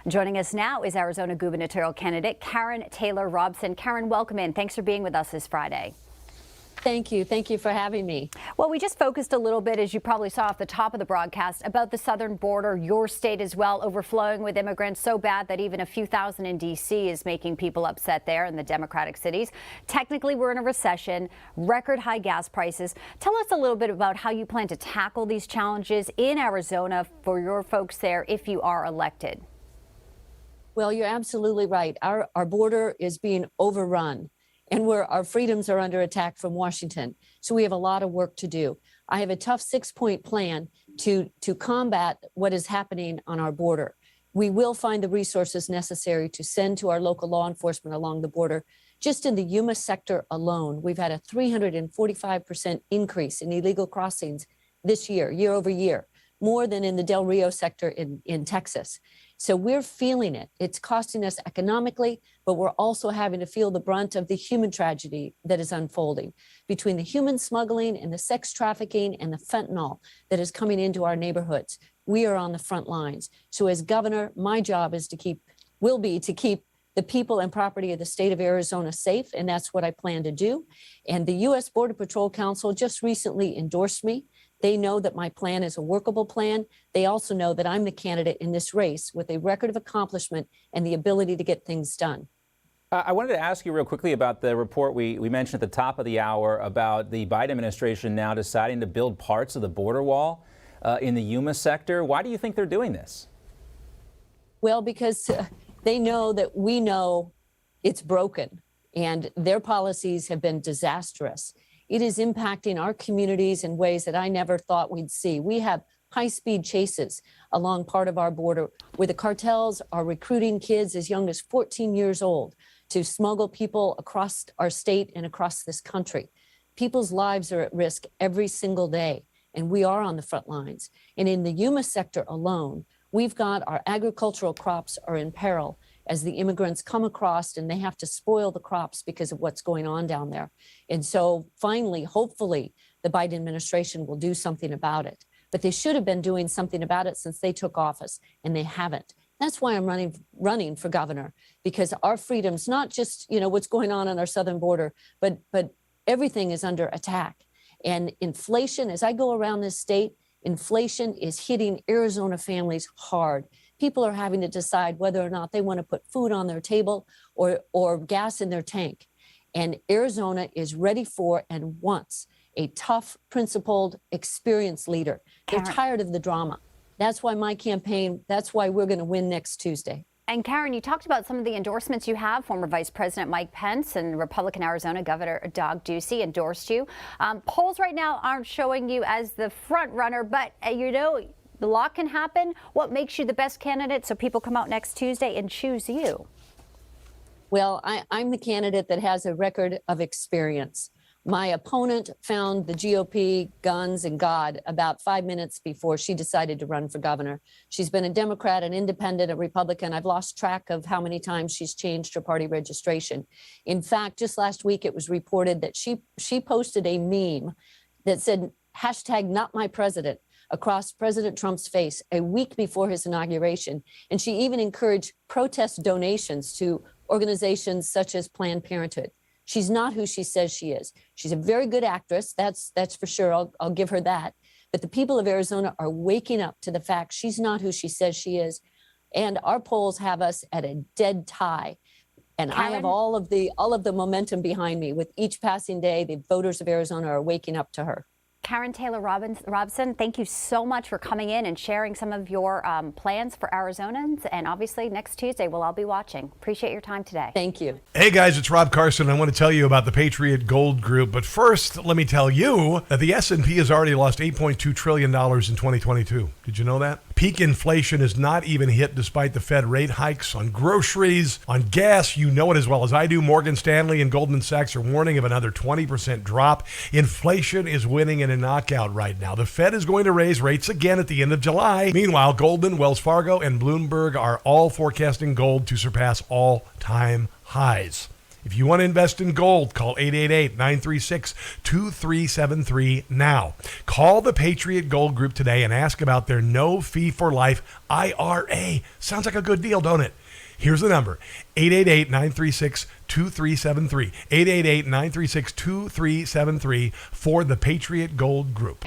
Joining us now is Arizona gubernatorial candidate Karrin Taylor Robson. Karrin, welcome in. Thanks for being with us this Friday. Thank you. Thank you for having me. Well, we just focused a little bit, as you probably saw off the top of the broadcast, about the southern border, your state as well, overflowing with immigrants so bad that even a few thousand in D.C. is making people upset there in the Democratic cities. Technically, we're in a recession, record high gas prices. Tell us a little bit about how you plan to tackle these challenges in Arizona for your folks there if you are elected. Well, you're absolutely right. Our border is being overrun, and our freedoms are under attack from Washington. So we have a lot of work to do. I have a tough 6-point plan to combat what is happening on our border. We will find the resources necessary to send to our local law enforcement along the border. Just in the Yuma sector alone, we've had a 345% increase in illegal crossings this year, year over year, more than in the Del Rio sector in Texas. So we're feeling it. It's costing us economically, but we're also having to feel the brunt of the human tragedy that is unfolding between the human smuggling and the sex trafficking and the fentanyl that is coming into our neighborhoods. We are on the front lines. So as governor, my job is to keep the people and property of the state of Arizona safe, and that's what I plan to do. And the U.S. Border Patrol Council just recently endorsed me. They know that my plan is a workable plan. They also know that I'm the candidate in this race with a record of accomplishment and the ability to get things done. I wanted to ask you real quickly about the report we mentioned at the top of the hour about the Biden administration now deciding to build parts of the border wall in the Yuma sector. Why do you think they're doing this? Well, because they know that we know it's broken and their policies have been disastrous. It is impacting our communities in ways that I never thought we'd see. We have high-speed chases along part of our border where the cartels are recruiting kids as young as 14 years old to smuggle people across our state and across this country. People's lives are at risk every single day, and we are on the front lines. And in the Yuma sector alone, we've got our agricultural crops are in peril as the immigrants come across and they have to spoil the crops because of what's going on down there. And so finally, hopefully, the Biden administration will do something about it. But they should have been doing something about it since they took office, and they haven't. That's why I'm running for governor, because our freedoms, not just what's going on our southern border, but everything is under attack. And inflation, as I go around this state, inflation is hitting Arizona families hard. People are having to decide whether or not they want to put food on their table or gas in their tank. And Arizona is ready for and wants a tough, principled, experienced leader. They're tired of the drama. That's why my campaign, that's why we're going to win next Tuesday. And Karrin, you talked about some of the endorsements you have. Former Vice President Mike Pence and Republican Arizona Governor Doug Ducey endorsed you. Polls right now aren't showing you as the front runner, but a lot can happen. What makes you the best candidate so people come out next Tuesday and choose you? Well, I'm the candidate that has a record of experience. My opponent found the GOP, guns, and God about 5 minutes before she decided to run for governor. She's been a Democrat, an independent, a Republican. I've lost track of how many times she's changed her party registration. In fact, just last week, it was reported that she posted a meme that said, #NotMyPresident, across President Trump's face a week before his inauguration. And she even encouraged protest donations to organizations such as Planned Parenthood. She's not who she says she is. She's a very good actress. That's for sure. I'll give her that. But the people of Arizona are waking up to the fact she's not who she says she is. And our polls have us at a dead tie. And Karrin, I have all of the momentum behind me. With each passing day, the voters of Arizona are waking up to her. Karrin Taylor Robson, thank you so much for coming in and sharing some of your plans for Arizonans. And obviously next Tuesday, we'll all be watching. Appreciate your time today. Thank you. Hey guys, it's Rob Carson. I want to tell you about the Patriot Gold Group. But first, let me tell you that the S&P has already lost $8.2 trillion in 2022. Did you know that? Peak inflation is not even hit despite the Fed rate hikes on groceries, on gas. You know it as well as I do. Morgan Stanley and Goldman Sachs are warning of another 20% drop. Inflation is winning in a knockout right now. The Fed is going to raise rates again at the end of July. Meanwhile, Goldman, Wells Fargo, and Bloomberg are all forecasting gold to surpass all-time highs. If you want to invest in gold, call 888-936-2373 now. Call the Patriot Gold Group today and ask about their no fee for life IRA. Sounds like a good deal, don't it? Here's the number, 888-936-2373. 888-936-2373 for the Patriot Gold Group.